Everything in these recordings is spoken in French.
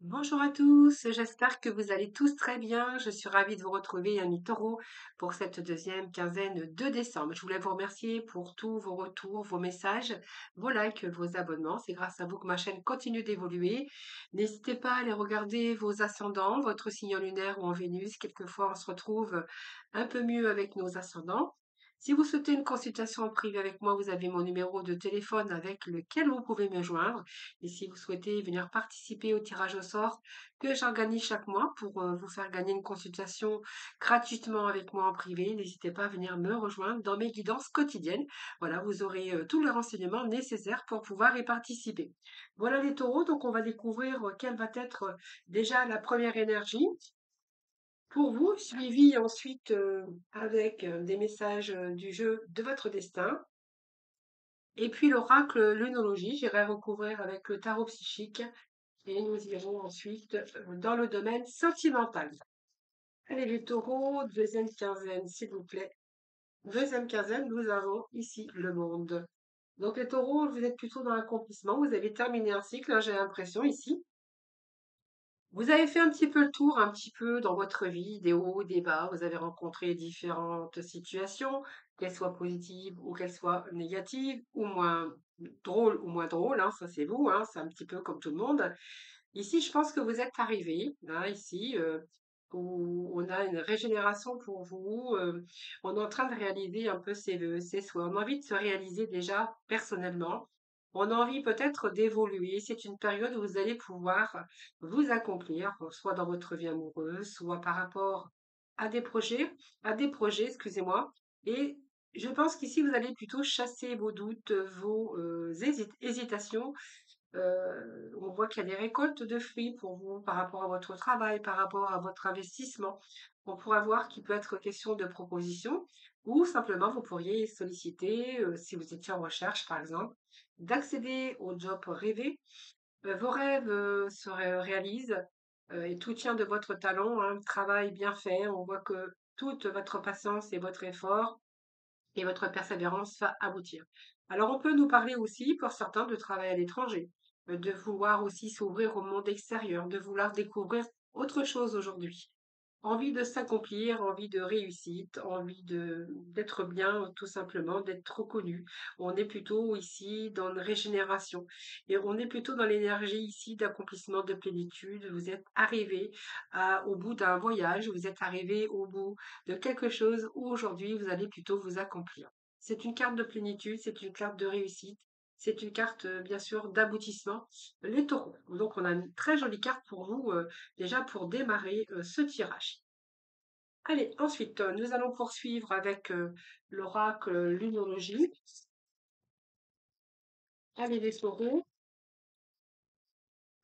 Bonjour à tous, j'espère que vous allez tous très bien. Je suis ravie de vous retrouver, amis taureaux, pour cette deuxième quinzaine de décembre. Je voulais vous remercier pour tous vos retours, vos messages, vos likes, vos abonnements. C'est grâce à vous que ma chaîne continue d'évoluer. N'hésitez pas à aller regarder vos ascendants, votre signe lunaire ou en Vénus. Quelquefois, on se retrouve un peu mieux avec nos ascendants. Si vous souhaitez une consultation en privé avec moi, vous avez mon numéro de téléphone avec lequel vous pouvez me joindre. Et si vous souhaitez venir participer au tirage au sort que j'organise chaque mois pour vous faire gagner une consultation gratuitement avec moi en privé, n'hésitez pas à venir me rejoindre dans mes guidances quotidiennes. Voilà, vous aurez tous les renseignements nécessaires pour pouvoir y participer. Voilà les taureaux, donc on va découvrir quelle va être déjà la première énergie pour vous, suivi ensuite avec des messages du jeu de votre destin. Et puis l'oracle lunologie, j'irai recouvrir avec le tarot psychique et nous irons ensuite dans le domaine sentimental. Allez les taureaux, deuxième quinzaine s'il vous plaît. Deuxième quinzaine, nous avons ici le monde. Donc les taureaux, vous êtes plutôt dans l'accomplissement, vous avez terminé un cycle, hein, j'ai l'impression ici. Vous avez fait un petit peu le tour, un petit peu dans votre vie, des hauts, des bas, vous avez rencontré différentes situations, qu'elles soient positives ou qu'elles soient négatives, ou moins drôles, hein, ça c'est vous, hein, c'est un petit peu comme tout le monde. Ici, je pense que vous êtes arrivé, là, ici, où on a une régénération pour vous. On est en train de réaliser un peu ses vœux, ses souhaits. On a envie de se réaliser déjà personnellement. On a envie peut-être d'évoluer. C'est une période où vous allez pouvoir vous accomplir, soit dans votre vie amoureuse, soit par rapport à des projets, excusez-moi. Et je pense qu'ici, vous allez plutôt chasser vos doutes, vos hésitations. On voit qu'il y a des récoltes de fruits pour vous par rapport à votre travail, par rapport à votre investissement. On pourra voir qu'il peut être question de propositions ou simplement vous pourriez solliciter, si vous étiez en recherche par exemple, d'accéder au job rêvé. Vos rêves se réalisent et tout tient de votre talent, un travail bien fait. On voit que toute votre patience et votre effort et votre persévérance va aboutir. Alors, on peut nous parler aussi, pour certains, de travail à l'étranger, de vouloir aussi s'ouvrir au monde extérieur, de vouloir découvrir autre chose aujourd'hui. Envie de s'accomplir, envie de réussite, envie d'être bien, tout simplement, d'être reconnu. On est plutôt ici dans une régénération et on est plutôt dans l'énergie ici d'accomplissement, de plénitude. Vous êtes arrivé au bout d'un voyage, vous êtes arrivé au bout de quelque chose où aujourd'hui vous allez plutôt vous accomplir. C'est une carte de plénitude, c'est une carte de réussite, c'est une carte bien sûr d'aboutissement. Les taureaux. Donc on a une très jolie carte pour vous déjà pour démarrer ce tirage. Allez, ensuite nous allons poursuivre avec l'oracle lunologie. Allez les taureaux.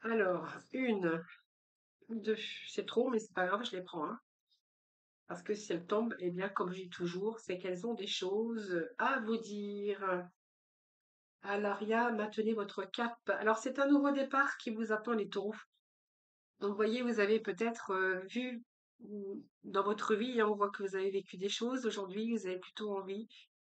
Alors, une, deux, c'est trop, mais c'est pas grave, je les prends, hein. Parce que si elles tombent, eh bien, comme je dis toujours, c'est qu'elles ont des choses à vous dire. Alaria, maintenez votre cap. Alors, c'est un nouveau départ qui vous attend, les taureaux. Donc, vous voyez, vous avez peut-être vu dans votre vie, hein, on voit que vous avez vécu des choses. Aujourd'hui, vous avez plutôt envie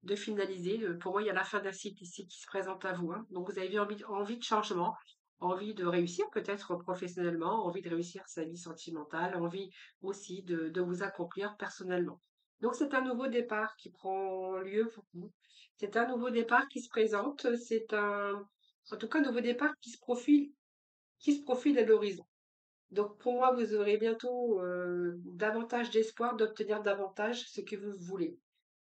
de finaliser. Pour moi, il y a la fin d'un cycle ici qui se présente à vous, hein. Donc, vous avez envie de changement, envie de réussir peut-être professionnellement, envie de réussir sa vie sentimentale, envie aussi de vous accomplir personnellement. Donc, c'est un nouveau départ qui prend lieu pour vous. C'est un nouveau départ qui se présente. En tout cas, un nouveau départ qui se profile à l'horizon. Donc pour moi, vous aurez bientôt davantage d'espoir d'obtenir davantage ce que vous voulez.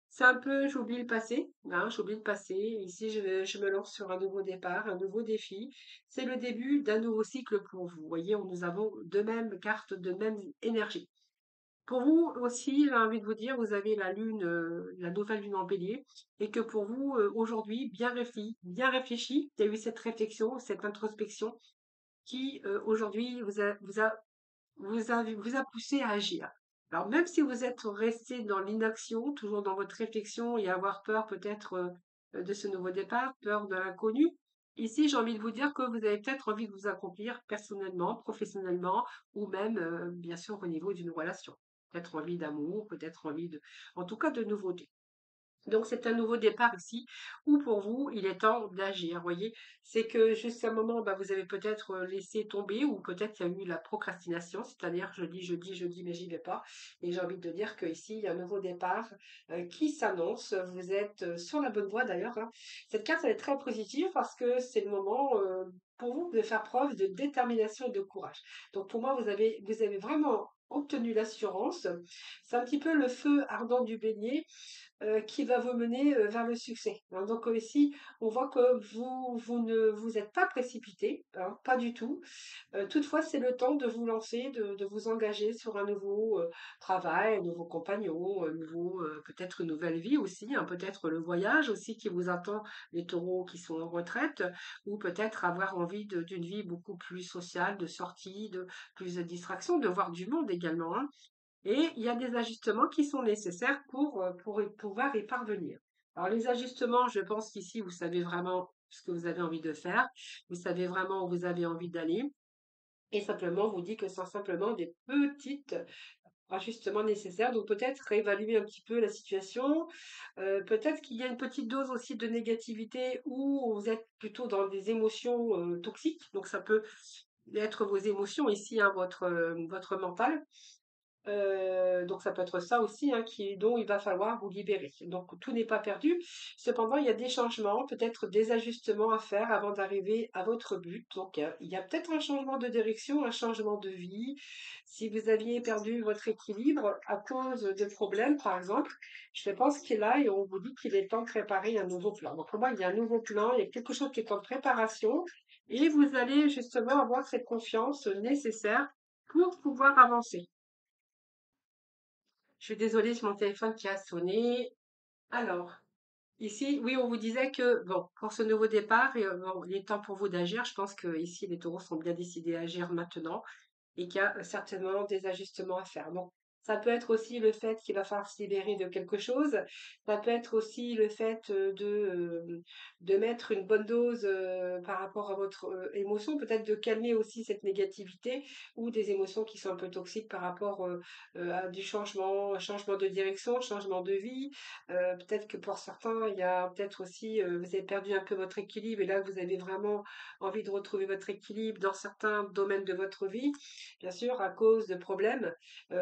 C'est un peu, j'oublie le passé, hein, j'oublie le passé. Ici, je me lance sur un nouveau départ, un nouveau défi. C'est le début d'un nouveau cycle pour vous. Vous voyez, nous avons deux mêmes cartes, de même énergie. Pour vous aussi, j'ai envie de vous dire, vous avez la lune, la nouvelle lune en bélier, et que pour vous, aujourd'hui, bien réfléchi, il y a eu cette réflexion, cette introspection qui, aujourd'hui, vous a poussé à agir. Alors même si vous êtes resté dans l'inaction, toujours dans votre réflexion et avoir peur peut-être de ce nouveau départ, peur de l'inconnu, ici j'ai envie de vous dire que vous avez peut-être envie de vous accomplir personnellement, professionnellement ou même bien sûr au niveau d'une relation. Peut-être envie d'amour, peut-être envie de, en tout cas de nouveauté. Donc c'est un nouveau départ ici où pour vous, il est temps d'agir, voyez? C'est que jusqu'à un moment, bah, vous avez peut-être, laissé tomber ou peut-être il y a eu la procrastination, c'est-à-dire je dis, mais j'y vais pas et j'ai envie de dire qu'ici, il y a un nouveau départ, qui s'annonce. Vous êtes, sur la bonne voie d'ailleurs, hein. Cette carte, elle est très positive parce que c'est le moment, pour vous de faire preuve de détermination et de courage. Donc pour moi, vous avez vraiment obtenu l'assurance. C'est un petit peu le feu ardent du bélier qui va vous mener vers le succès, hein. Donc ici, on voit que vous ne vous êtes pas précipité, hein, pas du tout. Toutefois, c'est le temps de vous lancer, de vous engager sur un nouveau travail, un nouveau compagnon, un nouveau, peut-être une nouvelle vie aussi, hein, peut-être le voyage aussi qui vous attend, les taureaux qui sont en retraite, ou peut-être avoir envie d'une vie beaucoup plus sociale, de sortie, de plus de distraction, de voir du monde également, hein. Et il y a des ajustements qui sont nécessaires pour pouvoir y parvenir. Alors les ajustements, je pense qu'ici, vous savez vraiment ce que vous avez envie de faire, vous savez vraiment où vous avez envie d'aller, et simplement, vous dit que ce sont simplement des petits ajustements nécessaires. Donc peut-être réévaluer un petit peu la situation, peut-être qu'il y a une petite dose aussi de négativité où vous êtes plutôt dans des émotions toxiques. Donc ça peut être vos émotions ici, hein, votre mental. Donc ça peut être ça aussi, hein, dont il va falloir vous libérer. Donc tout n'est pas perdu. Cependant, il y a des changements, peut-être des ajustements à faire avant d'arriver à votre but. Donc il y a peut-être un changement de direction, un changement de vie. Si vous aviez perdu votre équilibre à cause de problèmes, par exemple, je pense qu'il est là et on vous dit qu'il est temps de préparer un nouveau plan. Donc pour moi, il y a un nouveau plan, il y a quelque chose qui est en préparation et vous allez justement avoir cette confiance nécessaire pour pouvoir avancer. Je suis désolée, c'est mon téléphone qui a sonné. Alors, ici, oui, on vous disait que, bon, pour ce nouveau départ, bon, il est temps pour vous d'agir. Je pense que ici, les taureaux sont bien décidés à agir maintenant et qu'il y a certainement des ajustements à faire. Donc, ça peut être aussi le fait qu'il va falloir se libérer de quelque chose. Ça peut être aussi le fait de mettre une bonne dose par rapport à votre émotion, peut-être de calmer aussi cette négativité ou des émotions qui sont un peu toxiques par rapport à du changement, un changement de direction, changement de vie. Peut-être que pour certains, il y a peut-être aussi, vous avez perdu un peu votre équilibre et là, vous avez vraiment envie de retrouver votre équilibre dans certains domaines de votre vie bien sûr, à cause de problèmes.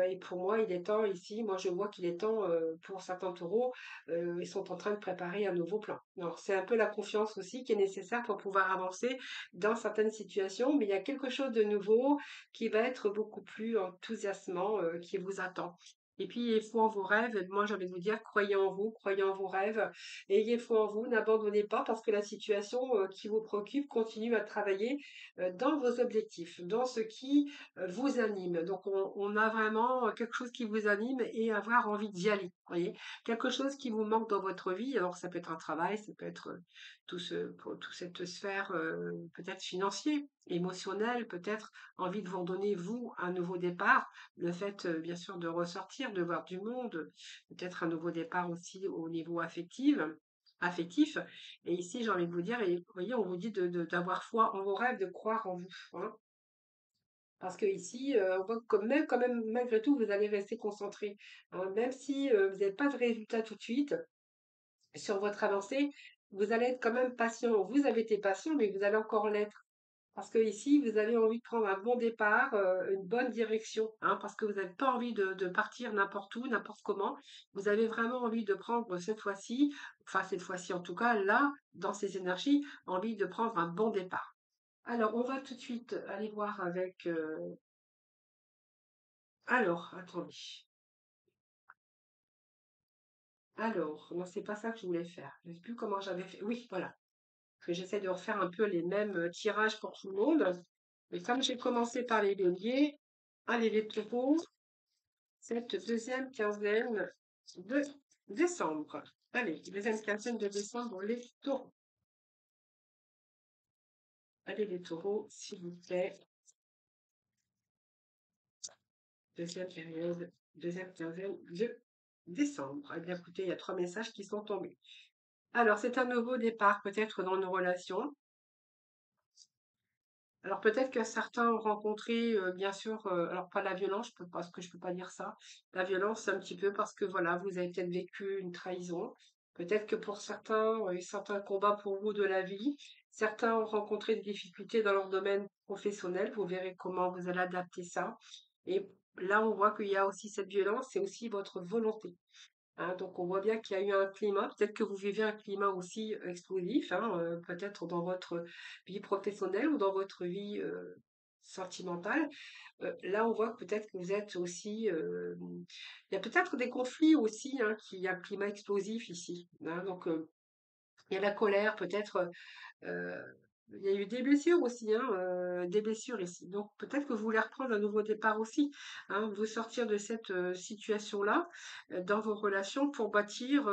Et pour moi, il est temps ici, moi je vois qu'il est temps pour certains taureaux, ils sont en train de préparer un nouveau plan. Alors c'est un peu la confiance aussi qui est nécessaire pour pouvoir avancer dans certaines situations, mais il y a quelque chose de nouveau qui va être beaucoup plus enthousiasmant, qui vous attend. Et puis, ayez foi en vos rêves. Et moi, j'ai envie de vous dire, croyez en vous, croyez en vos rêves, ayez foi en vous, n'abandonnez pas parce que la situation qui vous préoccupe continue à travailler dans vos objectifs, dans ce qui vous anime. Donc, on a vraiment quelque chose qui vous anime et avoir envie d'y aller. Voyez, quelque chose qui vous manque dans votre vie. Alors, ça peut être un travail, ça peut être pour toute cette sphère peut-être financier, émotionnel, peut-être envie de vous redonner vous un nouveau départ. Le fait, bien sûr, de ressortir, de voir du monde, peut-être un nouveau départ aussi au niveau affectif. Et ici, j'ai envie de vous dire, et vous voyez, on vous dit d'avoir foi en vos rêves, de croire en vous, hein. Parce que ici, on voit que quand même, malgré tout, vous allez rester concentré, hein. Même si vous n'avez pas de résultat tout de suite sur votre avancée, vous allez être quand même patient. Vous avez été patient, mais vous allez encore l'être. Parce que ici, vous avez envie de prendre un bon départ, une bonne direction, hein, parce que vous n'avez pas envie de partir n'importe où, n'importe comment. Vous avez vraiment envie de prendre cette fois-ci, enfin cette fois-ci en tout cas, là, dans ces énergies, envie de prendre un bon départ. Alors, on va tout de suite aller voir avec... Alors, attendez. Alors, non, c'est pas ça que je voulais faire. Je ne sais plus comment j'avais fait. Oui, voilà. Parce que j'essaie de refaire un peu les mêmes tirages pour tout le monde. Mais comme j'ai commencé par les béliers, allez les taureaux, cette deuxième quinzaine de décembre. Allez, deuxième quinzaine de décembre, les taureaux. Allez les taureaux, s'il vous plaît. Deuxième période, deuxième quinzaine de décembre. Eh bien, écoutez, il y a 3 messages qui sont tombés. Alors, c'est un nouveau départ peut-être dans nos relations. Alors peut-être que certains ont rencontré, bien sûr, alors pas la violence, je peux parce que je peux pas dire ça. La violence, un petit peu parce que voilà, vous avez peut-être vécu une trahison. Peut-être que pour certains, certains combats pour vous de la vie, certains ont rencontré des difficultés dans leur domaine professionnel. Vous verrez comment vous allez adapter ça. Et là, on voit qu'il y a aussi cette violence, c'est aussi votre volonté. Hein. Donc, on voit bien qu'il y a eu un climat. Peut-être que vous vivez un climat aussi explosif, hein, peut-être dans votre vie professionnelle ou dans votre vie sentimentale. Là, on voit que peut-être que vous êtes aussi. Il y a peut-être des conflits aussi, hein, il y a un climat explosif ici. Hein. Donc, il y a la colère, peut-être. euh, il y a eu des blessures aussi, hein, des blessures ici. Donc, peut-être que vous voulez reprendre un nouveau départ aussi, hein, vous sortir de cette situation-là dans vos relations pour bâtir,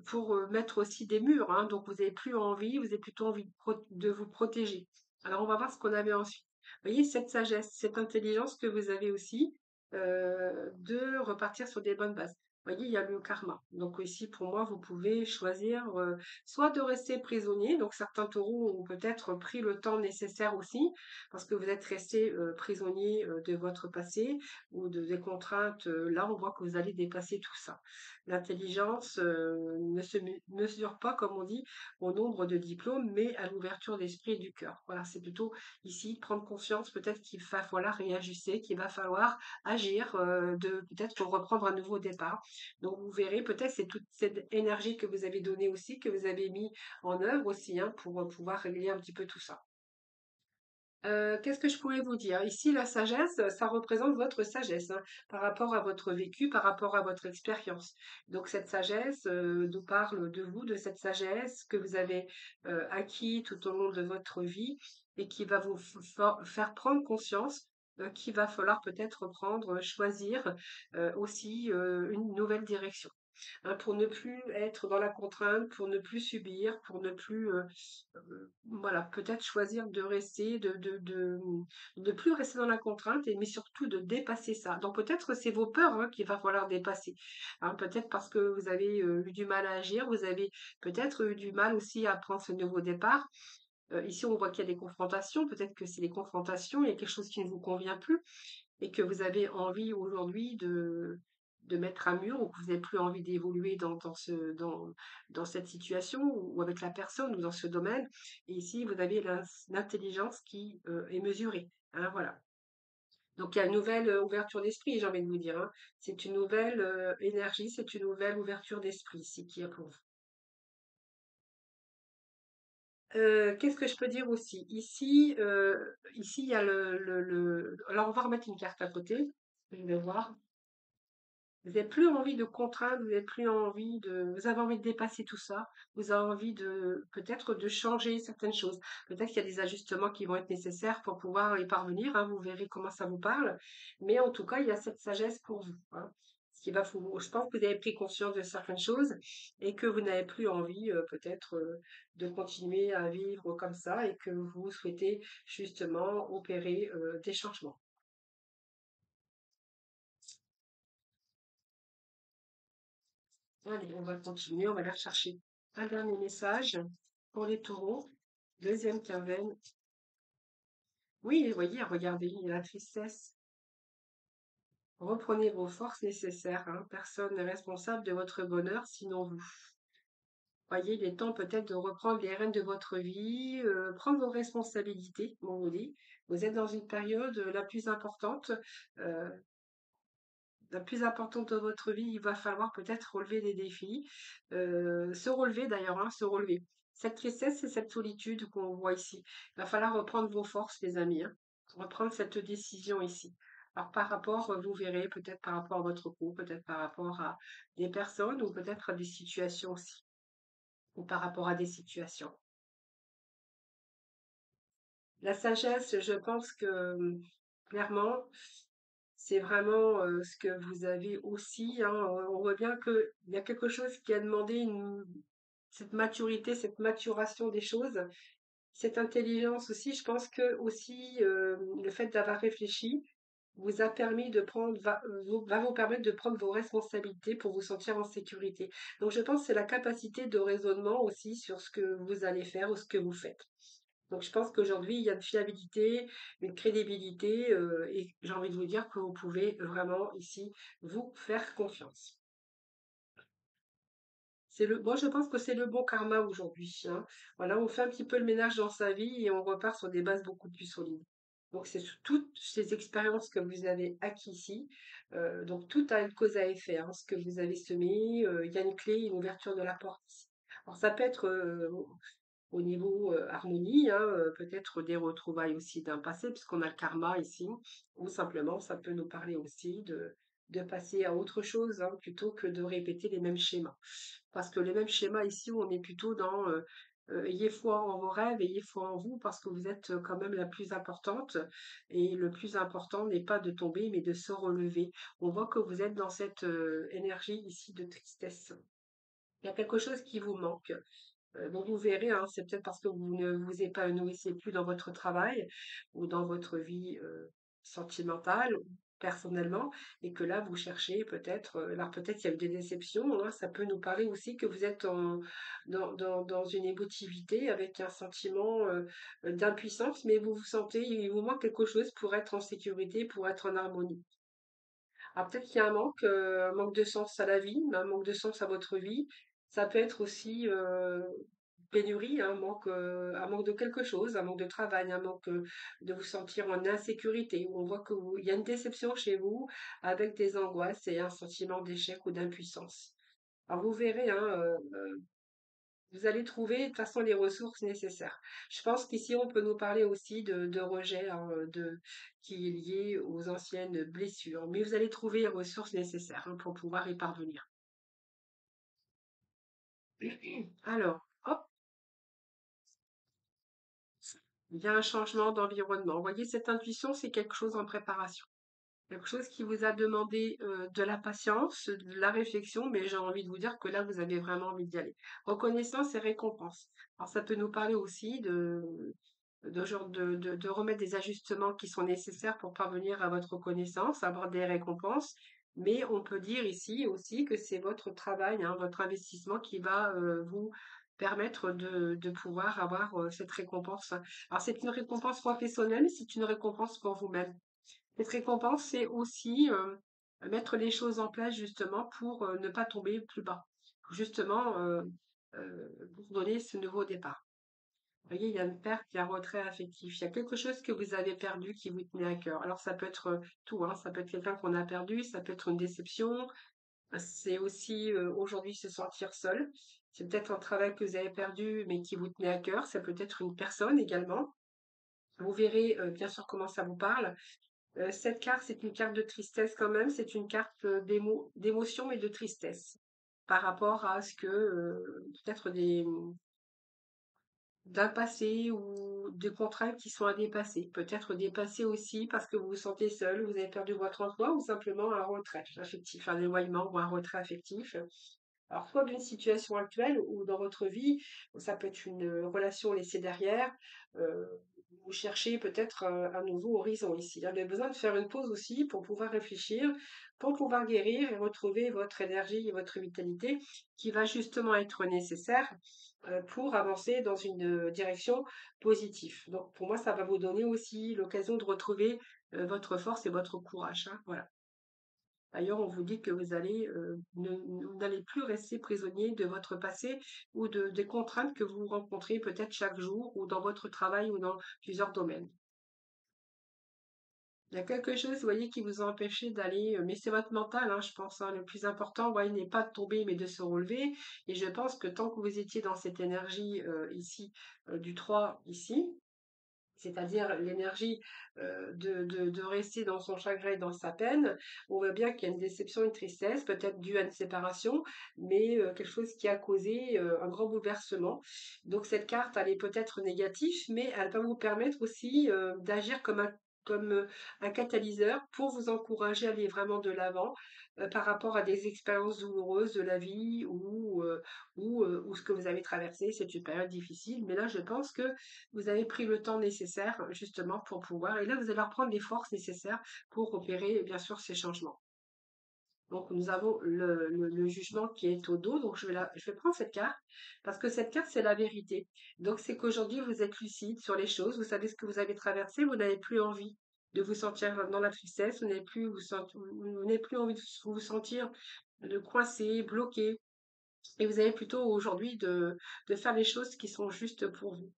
pour mettre aussi des murs. Hein. Donc, vous n'avez plus envie, vous avez plutôt envie de vous protéger. Alors, on va voir ce qu'on avait ensuite. Vous voyez, cette sagesse, cette intelligence que vous avez aussi, de repartir sur des bonnes bases. Vous voyez, il y a le karma. Donc ici, pour moi, vous pouvez choisir soit de rester prisonnier. Donc certains taureaux ont peut-être pris le temps nécessaire aussi, parce que vous êtes resté prisonnier de votre passé ou des contraintes. Là, on voit que vous allez dépasser tout ça. L'intelligence ne se mesure pas, comme on dit, au nombre de diplômes, mais à l'ouverture d'esprit et du cœur. Voilà, c'est plutôt ici prendre conscience peut-être qu'il va falloir réajuster, qu'il va falloir agir, de peut-être pour reprendre un nouveau départ. Donc vous verrez, peut-être c'est toute cette énergie que vous avez donnée aussi, que vous avez mis en œuvre aussi, hein, pour pouvoir régler un petit peu tout ça. Qu'est-ce que je pourrais vous dire? Ici, la sagesse, ça représente votre sagesse, hein, par rapport à votre vécu, par rapport à votre expérience. Donc cette sagesse nous parle de vous, de cette sagesse que vous avez acquis tout au long de votre vie et qui va vous faire prendre conscience qu'il va falloir peut-être prendre, choisir aussi une nouvelle direction. Hein, pour ne plus être dans la contrainte, pour ne plus subir, pour ne plus voilà, peut-être choisir de rester, de plus rester dans la contrainte, mais surtout de dépasser ça. Donc peut-être c'est vos peurs hein, qu'il va falloir dépasser. Hein, peut-être parce que vous avez eu du mal à agir, vous avez peut-être eu du mal aussi à prendre ce nouveau départ. Ici, on voit qu'il y a des confrontations. Peut-être que c'est les confrontations, il y a quelque chose qui ne vous convient plus et que vous avez envie aujourd'hui de mettre un mur ou que vous n'avez plus envie d'évoluer dans cette situation ou avec la personne ou dans ce domaine. Et ici, vous avez l'intelligence qui est mesurée. Hein, voilà. Donc, il y a une nouvelle ouverture d'esprit, j'ai envie de vous dire. Hein. C'est une nouvelle énergie, c'est une nouvelle ouverture d'esprit ici qui est pour vous. Qu'est-ce que je peux dire aussi? Ici, il y a Alors, on va remettre une carte à côté. Je vais voir. Vous n'avez plus envie de contraindre, vous n'avez plus envie vous avez envie de dépasser tout ça. Vous avez envie peut-être de changer certaines choses. Peut-être qu'il y a des ajustements qui vont être nécessaires pour pouvoir y parvenir. Hein, vous verrez comment ça vous parle. Mais en tout cas, il y a cette sagesse pour vous. Hein. Ce qui va je pense que vous avez pris conscience de certaines choses et que vous n'avez plus envie, peut-être, de continuer à vivre comme ça et que vous souhaitez justement opérer, des changements. Allez, on va continuer, on va aller rechercher un dernier message pour les taureaux. Deuxième quinzaine. Oui, vous voyez, regardez, il y a la tristesse. Reprenez vos forces nécessaires. Hein. Personne n'est responsable de votre bonheur, sinon vous. Voyez, il est temps peut-être de reprendre les rênes de votre vie, prendre vos responsabilités, comme on vous dit. Vous êtes dans une période euh, la plus importante de votre vie, il va falloir peut-être relever des défis, se relever d'ailleurs, hein, se relever. Cette tristesse et cette solitude qu'on voit ici, il va falloir reprendre vos forces, les amis, hein, reprendre cette décision ici. Alors par rapport, vous verrez, peut-être par rapport à votre couple, peut-être par rapport à des personnes ou peut-être à des situations aussi, ou par rapport à des situations. La sagesse, je pense que clairement, c'est vraiment ce que vous avez aussi. Hein, on voit bien qu'il y a quelque chose qui a demandé cette maturité, cette maturation des choses, cette intelligence aussi. Je pense que aussi le fait d'avoir réfléchi vous a permis de prendre, va vous permettre de prendre vos responsabilités pour vous sentir en sécurité. Donc je pense que c'est la capacité de raisonnement aussi sur ce que vous allez faire ou ce que vous faites. Donc je pense qu'aujourd'hui, il y a une fiabilité, une crédibilité, et j'ai envie de vous dire que vous pouvez vraiment ici vous faire confiance. Moi, je pense que c'est le bon karma aujourd'hui, hein. Voilà, on fait un petit peu le ménage dans sa vie et on repart sur des bases beaucoup plus solides. Donc, c'est sur toutes ces expériences que vous avez acquises ici. Donc, tout a une cause à effet, hein. Ce que vous avez semé, il y a une clé, une ouverture de la porte ici. Alors, ça peut être au niveau harmonie, hein, peut-être des retrouvailles aussi d'un passé, puisqu'on a le karma ici, ou simplement ça peut nous parler aussi de passer à autre chose, hein, plutôt que de répéter les mêmes schémas. Parce que les mêmes schémas ici, on est plutôt dans ayez foi en vos rêves, ayez foi en vous, parce que vous êtes quand même la plus importante. Et le plus important n'est pas de tomber, mais de se relever. On voit que vous êtes dans cette énergie ici de tristesse. Il y a quelque chose qui vous manque. Donc vous verrez, hein, c'est peut-être parce que vous ne vous épanouissez plus dans votre travail ou dans votre vie sentimentale, ou personnellement, et que là vous cherchez peut-être, alors peut-être il y a eu des déceptions, hein, ça peut nous parler aussi que vous êtes dans une émotivité avec un sentiment d'impuissance, mais vous vous sentez, il vous manque quelque chose pour être en sécurité, pour être en harmonie. Alors peut-être qu'il y a un manque de sens à la vie, un manque de sens à votre vie. Ça peut être aussi pénurie, un manque de quelque chose, un manque de travail, un manque de vous sentir en insécurité. Où on voit il y a une déception chez vous avec des angoisses et un sentiment d'échec ou d'impuissance. Alors vous verrez, hein, vous allez trouver de toute façon les ressources nécessaires. Je pense qu'ici, on peut nous parler aussi de rejet, hein, qui est lié aux anciennes blessures. Mais vous allez trouver les ressources nécessaires, hein, pour pouvoir y parvenir. Alors, hop, il y a un changement d'environnement. Vous voyez, cette intuition, c'est quelque chose en préparation. Quelque chose qui vous a demandé de la patience, de la réflexion, mais j'ai envie de vous dire que là, vous avez vraiment envie d'y aller. Reconnaissance et récompense. Alors, ça peut nous parler aussi de remettre des ajustements qui sont nécessaires pour parvenir à votre reconnaissance, avoir des récompenses. Mais on peut dire ici aussi que c'est votre travail, hein, votre investissement qui va vous permettre de pouvoir avoir cette récompense. Alors c'est une récompense professionnelle, mais c'est une récompense pour vous-même. Cette récompense, c'est aussi mettre les choses en place justement pour ne pas tomber plus bas. Justement, pour donner ce nouveau départ. Vous voyez, il y a une perte, il y a un retrait affectif. Il y a quelque chose que vous avez perdu qui vous tenait à cœur. Alors, ça peut être tout, hein. Ça peut être quelqu'un qu'on a perdu, ça peut être une déception. C'est aussi aujourd'hui se sentir seul. C'est peut-être un travail que vous avez perdu, mais qui vous tenait à cœur. Ça peut être une personne également. Vous verrez bien sûr comment ça vous parle. Cette carte, c'est une carte de tristesse quand même. C'est une carte d'émotion et de tristesse par rapport à ce que peut-être d'un passé ou de contraintes qui sont à dépasser. Peut-être dépasser aussi parce que vous vous sentez seul, vous avez perdu votre emploi ou simplement un retrait affectif, un éloignement ou un retrait affectif. Alors, soit d'une situation actuelle ou dans votre vie, ça peut être une relation laissée derrière, euh, vous cherchez peut-être un nouveau horizon ici. Vous avez besoin de faire une pause aussi pour pouvoir réfléchir, pour pouvoir guérir et retrouver votre énergie et votre vitalité qui va justement être nécessaire pour avancer dans une direction positive. Donc, pour moi, ça va vous donner aussi l'occasion de retrouver votre force et votre courage, hein. Voilà. D'ailleurs, on vous dit que vous n'allez plus rester prisonnier de votre passé ou des contraintes que vous rencontrez peut-être chaque jour ou dans votre travail ou dans plusieurs domaines. Il y a quelque chose, vous voyez, qui vous a empêché d'aller, mais c'est votre mental, hein, je pense, hein. Le plus important, ouais, n'est pas de tomber, mais de se relever. Et je pense que tant que vous étiez dans cette énergie ici, du 3 ici, c'est-à-dire l'énergie de rester dans son chagrin et dans sa peine. On voit bien qu'il y a une déception, une tristesse, peut-être due à une séparation, mais quelque chose qui a causé un grand bouleversement. Donc cette carte, elle est peut-être négative, mais elle va vous permettre aussi d'agir comme un catalyseur pour vous encourager à aller vraiment de l'avant par rapport à des expériences douloureuses de la vie ou ce que vous avez traversé. C'est une période difficile, mais là, je pense que vous avez pris le temps nécessaire justement pour pouvoir, et là vous allez reprendre les forces nécessaires pour opérer bien sûr ces changements. Donc nous avons le jugement qui est au dos, donc je vais prendre cette carte parce que cette carte c'est la vérité. Donc c'est qu'aujourd'hui vous êtes lucide sur les choses, vous savez ce que vous avez traversé, vous n'avez plus envie de vous sentir dans la tristesse, vous n'avez plus envie de vous sentir de coincé, bloqué. Et vous avez plutôt aujourd'hui de faire les choses qui sont justes pour vous.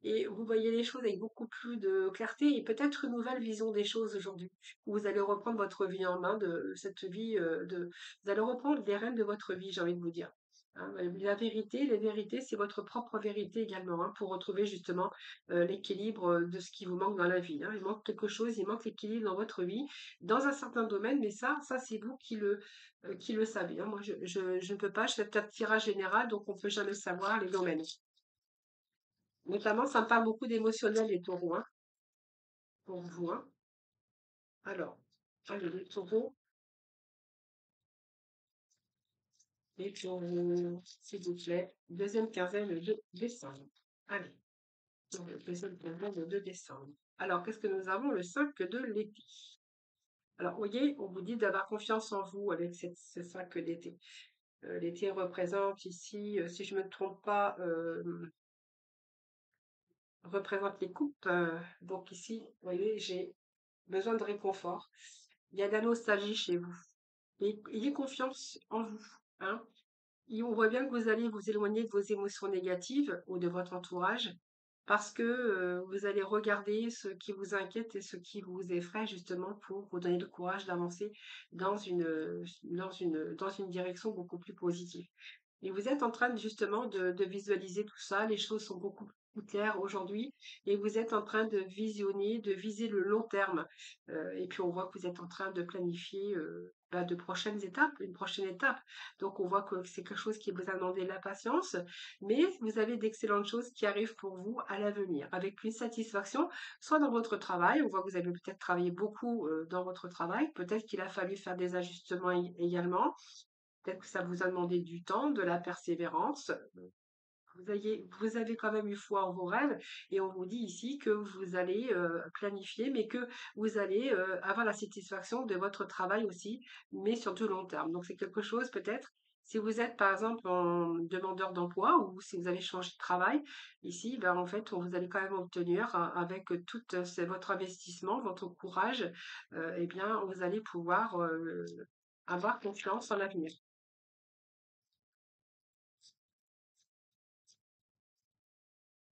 Et vous voyez les choses avec beaucoup plus de clarté et peut-être une nouvelle vision des choses aujourd'hui. Vous allez reprendre votre vie en main, de cette vie, vous allez reprendre les rênes de votre vie, j'ai envie de vous dire. Hein, la vérité, les vérités, c'est votre propre vérité également, hein, pour retrouver justement l'équilibre de ce qui vous manque dans la vie. Hein. Il manque quelque chose, il manque l'équilibre dans votre vie, dans un certain domaine, mais ça c'est vous qui le savez. Hein. Moi, je ne peux pas, je fais peut-être tirage général, donc on ne peut jamais savoir les domaines. Notamment, ça me parle beaucoup d'émotionnel, les taureaux, hein, pour vous. Hein. Alors, allez, les taureaux, s'il vous plaît. Deuxième quinzaine de décembre. Allez, donc, deuxième quinzaine de décembre. Alors, qu'est-ce que nous avons? Le 5 de l'été. Alors, vous voyez, on vous dit d'avoir confiance en vous avec ce 5 d'été. L'été représente ici, si je ne me trompe pas, représente les coupes. Donc ici, vous voyez, j'ai besoin de réconfort. Il y a de la nostalgie chez vous. Et ayez confiance en vous. Hein. Et on voit bien que vous allez vous éloigner de vos émotions négatives ou de votre entourage parce que vous allez regarder ce qui vous inquiète et ce qui vous effraie justement pour vous donner le courage d'avancer dans une direction beaucoup plus positive. Et vous êtes en train justement de visualiser tout ça. Les choses sont beaucoup plus claires aujourd'hui et vous êtes en train de visionner, de viser le long terme. Et puis on voit que vous êtes en train de planifier de prochaines étapes, une prochaine étape. Donc on voit que c'est quelque chose qui vous a demandé de la patience, mais vous avez d'excellentes choses qui arrivent pour vous à l'avenir, avec plus de satisfaction, soit dans votre travail. On voit que vous avez peut-être travaillé beaucoup dans votre travail. Peut-être qu'il a fallu faire des ajustements également. Peut-être que ça vous a demandé du temps, de la persévérance. Vous avez quand même eu foi en vos rêves et on vous dit ici que vous allez planifier, mais que vous allez avoir la satisfaction de votre travail aussi, mais sur du long terme. Donc c'est quelque chose peut-être, si vous êtes par exemple en demandeur d'emploi ou si vous avez changé de travail, ici, ben, en fait, vous allez quand même obtenir avec tout votre investissement, votre courage, eh bien, vous allez pouvoir avoir confiance en l'avenir.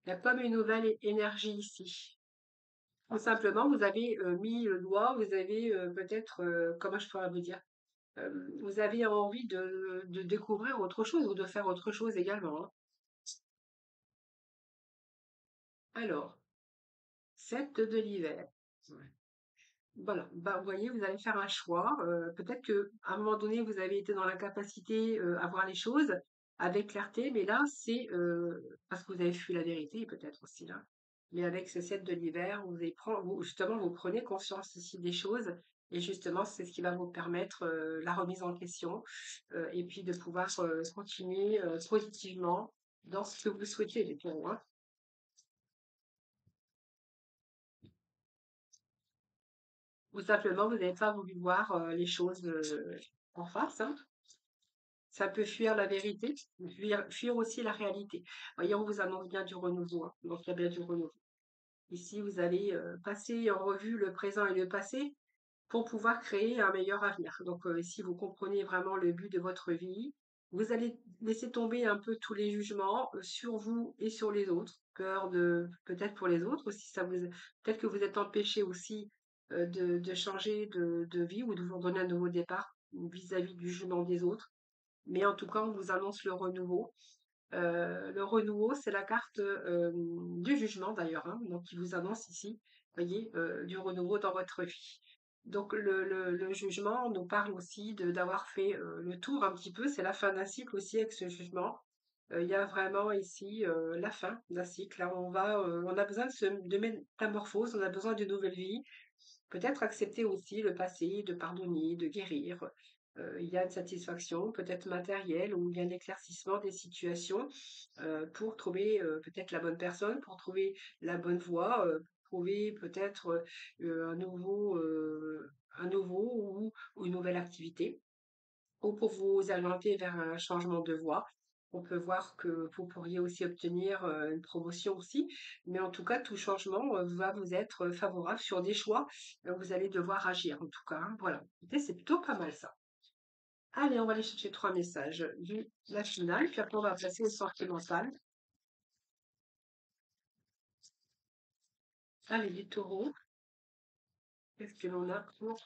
Il y a comme une nouvelle énergie ici. Tout simplement, vous avez mis le doigt, vous avez peut-être, comment je pourrais vous dire, vous avez envie de découvrir autre chose ou de faire autre chose également. Hein. Alors, 7 de l'hiver. Ouais. Voilà, bah, vous voyez, vous allez faire un choix. Peut-être que à un moment donné, vous avez été dans l'incapacité à voir les choses avec clarté, mais là, c'est parce que vous avez fui la vérité, peut-être aussi là. Mais avec ce 7 de l'hiver, justement, vous prenez conscience aussi des choses, et justement, c'est ce qui va vous permettre la remise en question, et puis de pouvoir continuer positivement dans ce que vous souhaitez, les points, hein. Ou simplement, vous n'avez pas voulu voir les choses en face, hein. Ça peut fuir la vérité, fuir aussi la réalité. Voyez, on vous annonce bien du renouveau, hein. Donc il y a bien du renouveau. Ici, vous allez passer en revue le présent et le passé pour pouvoir créer un meilleur avenir. Donc ici, vous comprenez vraiment le but de votre vie. Vous allez laisser tomber un peu tous les jugements sur vous et sur les autres. Peur de peut-être pour les autres aussi, peut-être que vous êtes empêché aussi de changer de vie ou de vous donner un nouveau départ vis-à-vis du jugement des autres. Mais en tout cas, on vous annonce le renouveau. Le renouveau, c'est la carte du jugement d'ailleurs, hein, donc qui vous annonce ici, voyez, du renouveau dans votre vie. Donc le jugement nous parle aussi d'avoir fait le tour un petit peu, c'est la fin d'un cycle aussi avec ce jugement. Il y a vraiment ici la fin d'un cycle. Là, on a besoin de métamorphose, on a besoin d'une nouvelle vie. Peut-être accepter aussi le passé, de pardonner, de guérir. Il y a une satisfaction, peut-être matérielle, ou il y a un éclaircissement des situations pour trouver peut-être la bonne personne, pour trouver la bonne voie, pour trouver peut-être un nouveau ou une nouvelle activité ou pour vous orienter vers un changement de voie. On peut voir que vous pourriez aussi obtenir une promotion aussi, mais en tout cas, tout changement va vous être favorable sur des choix. Vous allez devoir agir en tout cas. Hein. Voilà. Écoutez, c'est plutôt pas mal ça. Allez, on va aller chercher 3 messages du national, puis après on va passer au sentimental. Allez, les taureaux, qu'est-ce que l'on a pour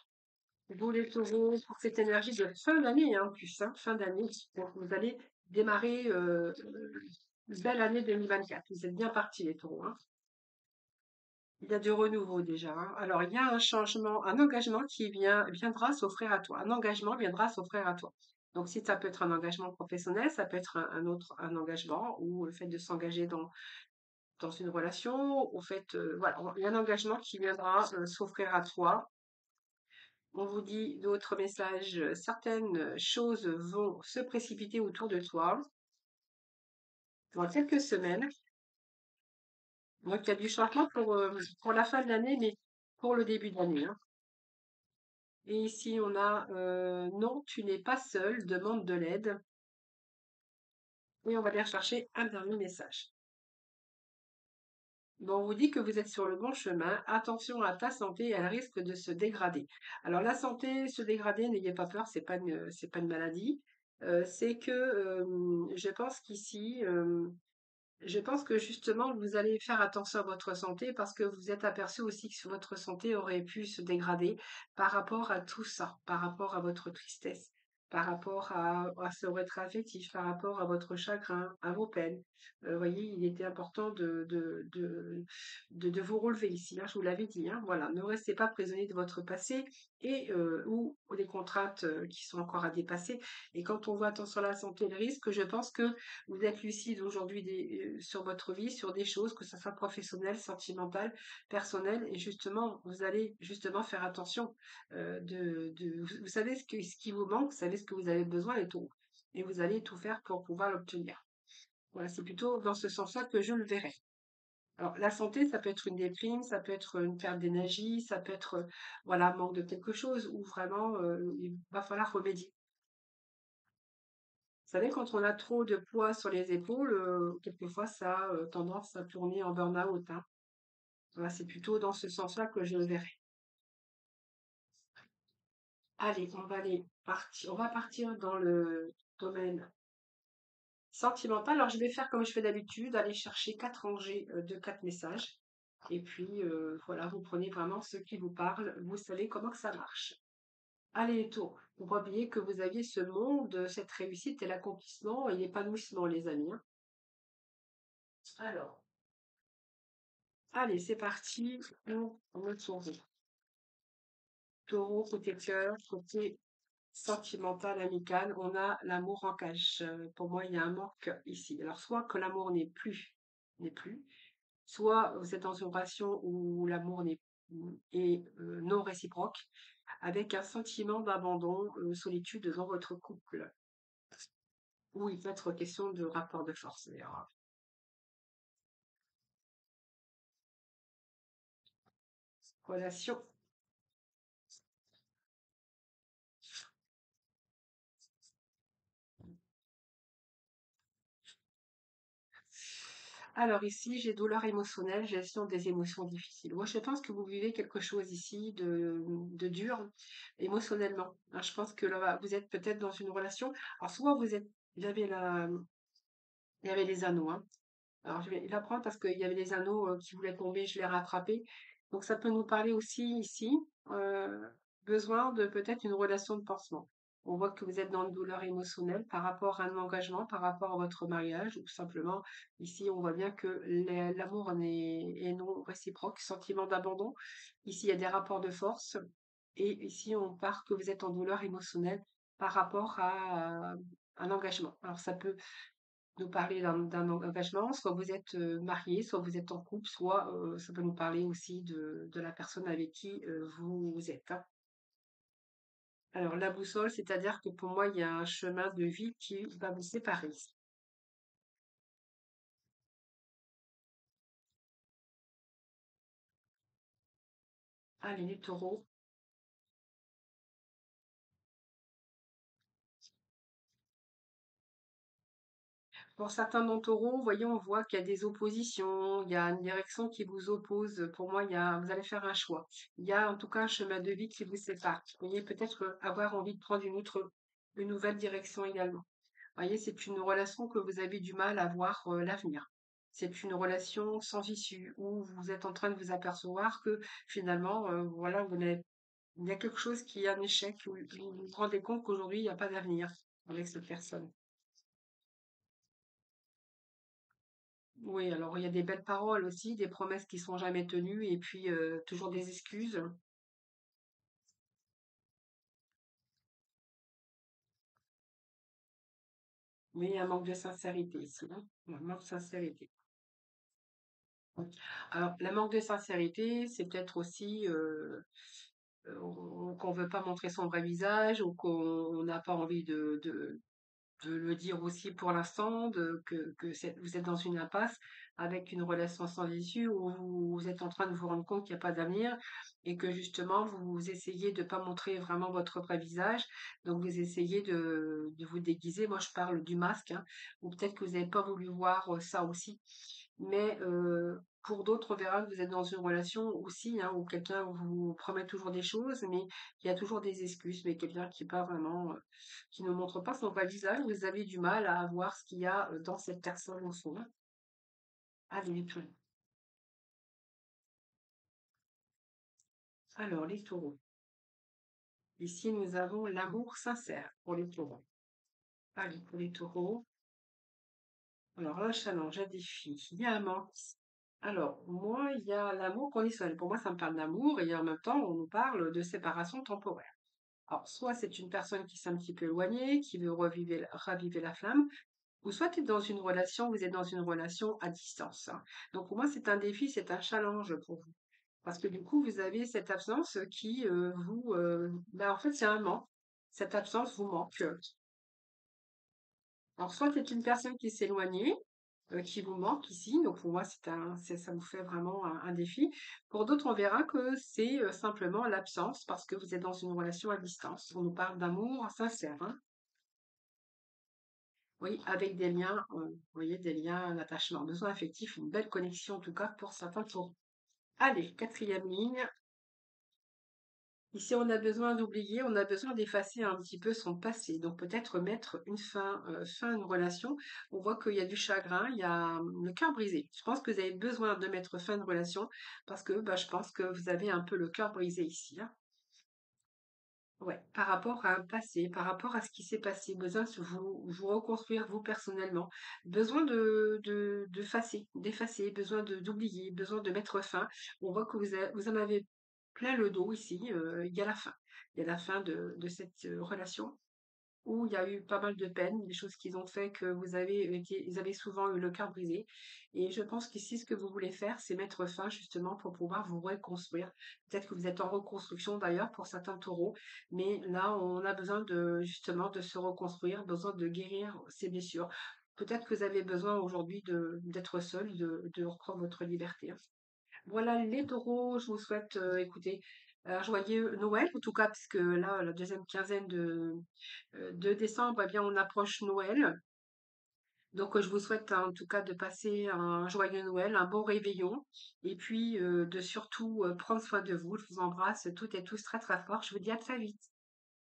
vous les taureaux, pour cette énergie de fin d'année, hein, en plus, hein, fin d'année. Donc vous allez démarrer une belle année 2024. Vous êtes bien partis les taureaux, hein. Il y a du renouveau déjà, hein. Alors il y a un changement, un engagement qui viendra s'offrir à toi. Un engagement viendra s'offrir à toi. Donc si ça peut être un engagement professionnel, ça peut être un autre un engagement ou le fait de s'engager dans une relation, au fait, voilà, il y a un engagement qui viendra s'offrir à toi. On vous dit d'autres messages, certaines choses vont se précipiter autour de toi dans quelques semaines. Donc il y a du changement pour la fin de l'année, mais pour le début de l'année, hein. Et ici on a non, tu n'es pas seul, demande de l'aide. Et on va aller rechercher un dernier message. Bon, on vous dit que vous êtes sur le bon chemin. Attention à ta santé, elle risque de se dégrader. Alors la santé se dégrader, n'ayez pas peur, c'est pas une maladie. C'est que je pense qu'ici, je pense que justement, vous allez faire attention à votre santé parce que vous êtes aperçu aussi que votre santé aurait pu se dégrader par rapport à tout ça, par rapport à votre tristesse, par rapport à ce retrait affectif, par rapport à votre chagrin, à vos peines. Voyez, il était important de vous relever ici, hein, je vous l'avais dit, hein, voilà, ne restez pas prisonnier de votre passé et ou des contraintes qui sont encore à dépasser. Et quand on voit attention à la santé et le risque, je pense que vous êtes lucide aujourd'hui sur votre vie, sur des choses, que ce soit professionnel, sentimental, personnel, et justement, vous allez justement faire attention. Vous savez ce qui vous manque, vous savez ce que vous avez besoin et tout. Et vous allez tout faire pour pouvoir l'obtenir. Voilà, c'est plutôt dans ce sens-là que je le verrai. Alors, la santé, ça peut être une déprime, ça peut être une perte d'énergie, ça peut être, voilà, manque de quelque chose, ou vraiment, il va falloir remédier. Vous savez, quand on a trop de poids sur les épaules, quelquefois ça a tendance à tourner en burn-out, hein. Voilà, c'est plutôt dans ce sens-là que je le verrai. Allez, on va partir dans le domaine sentimental. Alors, je vais faire comme je fais d'habitude, aller chercher 4 rangées de 4 messages. Et puis, voilà, vous prenez vraiment ce qui vous parle. Vous savez comment que ça marche. Allez, tour. Faut pas oublier que vous aviez ce monde, cette réussite et l'accomplissement et l'épanouissement, les amis, hein. Alors, allez, c'est parti pour le taureau. Taureau, côté cœur, côté sentimental, amical, on a l'amour en cage. Pour moi, il y a un manque ici. Alors, soit que l'amour n'est plus, soit vous êtes dans une relation où l'amour est non réciproque, avec un sentiment d'abandon, solitude dans votre couple. Ou il peut être question de rapport de force, d'ailleurs. Relation. Alors ici, j'ai douleur émotionnelle, gestion des émotions difficiles. Moi, je pense que vous vivez quelque chose ici de dur émotionnellement. Alors, je pense que là, vous êtes peut-être dans une relation. Alors, soit il y avait il y avait les anneaux, hein. Alors, je vais l'apprendre parce qu'il y avait des anneaux qui voulaient tomber, je les rattrapés. Donc, ça peut nous parler aussi ici, euh, besoin de peut-être une relation de pansement. On voit que vous êtes dans une douleur émotionnelle par rapport à un engagement, par rapport à votre mariage, ou simplement, ici, on voit bien que l'amour est non réciproque, sentiment d'abandon. Ici, il y a des rapports de force. Et ici, on part que vous êtes en douleur émotionnelle par rapport à un engagement. Alors, ça peut nous parler d'un engagement, soit vous êtes marié, soit vous êtes en couple, soit ça peut nous parler aussi de la personne avec qui vous êtes, hein. Alors la boussole, c'est-à-dire que pour moi, il y a un chemin de vie qui va vous séparer. Allez, les taureaux. Pour certains d'entre vous, voyez, on voit qu'il y a des oppositions, il y a une direction qui vous oppose. Pour moi, vous allez faire un choix. Il y a en tout cas un chemin de vie qui vous sépare. Vous voyez, peut-être avoir envie de prendre une nouvelle direction également. Vous voyez, c'est une relation que vous avez du mal à voir l'avenir. C'est une relation sans issue où vous êtes en train de vous apercevoir que finalement, voilà, il y a quelque chose qui est un échec, où vous vous rendez compte qu'aujourd'hui, il n'y a pas d'avenir avec cette personne. Oui, alors il y a des belles paroles aussi, des promesses qui sont jamais tenues et puis toujours des excuses, mais un manque de sincérité ici, hein. Un manque de sincérité. Oui. Alors, la manque de sincérité, c'est peut-être aussi qu'on veut pas montrer son vrai visage ou qu'on n'a pas envie de le dire aussi pour l'instant, vous êtes dans une impasse avec une relation sans issue où vous êtes en train de vous rendre compte qu'il n'y a pas d'avenir et que justement vous essayez de pas montrer vraiment votre vrai visage. Donc vous essayez de vous déguiser. Moi je parle du masque, hein, ou peut-être que vous n'avez pas voulu voir ça aussi. Mais pour d'autres, on verra que vous êtes dans une relation aussi, hein, où quelqu'un vous promet toujours des choses, mais il y a toujours des excuses, mais quelqu'un qui est pas vraiment, qui ne montre pas son vrai visage, vous avez du mal à voir ce qu'il y a dans cette personne en soi. Allez, tout. Alors, les taureaux. Ici, nous avons l'amour sincère pour les taureaux. Allez, pour les taureaux. Alors, un challenge, un défi, il y a un manque. Alors, moi, il y a l'amour conditionnel. Pour moi, ça me parle d'amour et en même temps, on nous parle de séparation temporaire. Alors, soit c'est une personne qui s'est un petit peu éloignée, qui veut raviver la flamme, ou soit tu es dans une relation, vous êtes dans une relation à distance, hein. Donc, pour moi, c'est un défi, c'est un challenge pour vous. Parce que du coup, vous avez cette absence qui en fait, c'est un manque. Cette absence vous manque. Alors, soit c'est une personne qui s'est éloignée, qui vous manque ici. Donc, pour moi, ça vous fait vraiment un défi. Pour d'autres, on verra que c'est simplement l'absence parce que vous êtes dans une relation à distance. On nous parle d'amour sincère, hein. Oui, avec des liens, vous voyez, des liens d'attachement, besoin affectif, une belle connexion en tout cas pour certains pour. Allez, quatrième ligne. Ici, on a besoin d'oublier, on a besoin d'effacer un petit peu son passé. Donc peut-être mettre fin à une relation. On voit qu'il y a du chagrin, il y a le cœur brisé. Je pense que vous avez besoin de mettre fin à une relation parce que bah, je pense que vous avez un peu le cœur brisé ici, hein. Ouais, par rapport à un passé, par rapport à ce qui s'est passé, besoin de vous reconstruire vous personnellement, besoin d'effacer, besoin d'oublier, besoin de mettre fin. On voit que vous en avez plein le dos ici, il y a la fin. Il y a la fin de cette relation où il y a eu pas mal de peines, des choses qu'ils ont fait que ils avaient souvent eu le cœur brisé. Et je pense qu'ici, ce que vous voulez faire, c'est mettre fin justement pour pouvoir vous reconstruire. Peut-être que vous êtes en reconstruction d'ailleurs pour certains taureaux, mais là, on a besoin justement de se reconstruire, besoin de guérir ses blessures. Peut-être que vous avez besoin aujourd'hui d'être seul, de reprendre votre liberté, hein. Voilà les taureaux, je vous souhaite, écoutez, un joyeux Noël, en tout cas, puisque là, la deuxième quinzaine de décembre, eh bien, on approche Noël. Donc, je vous souhaite en tout cas de passer un joyeux Noël, un bon réveillon, et puis de surtout prendre soin de vous. Je vous embrasse toutes et tous très très fort. Je vous dis à très vite.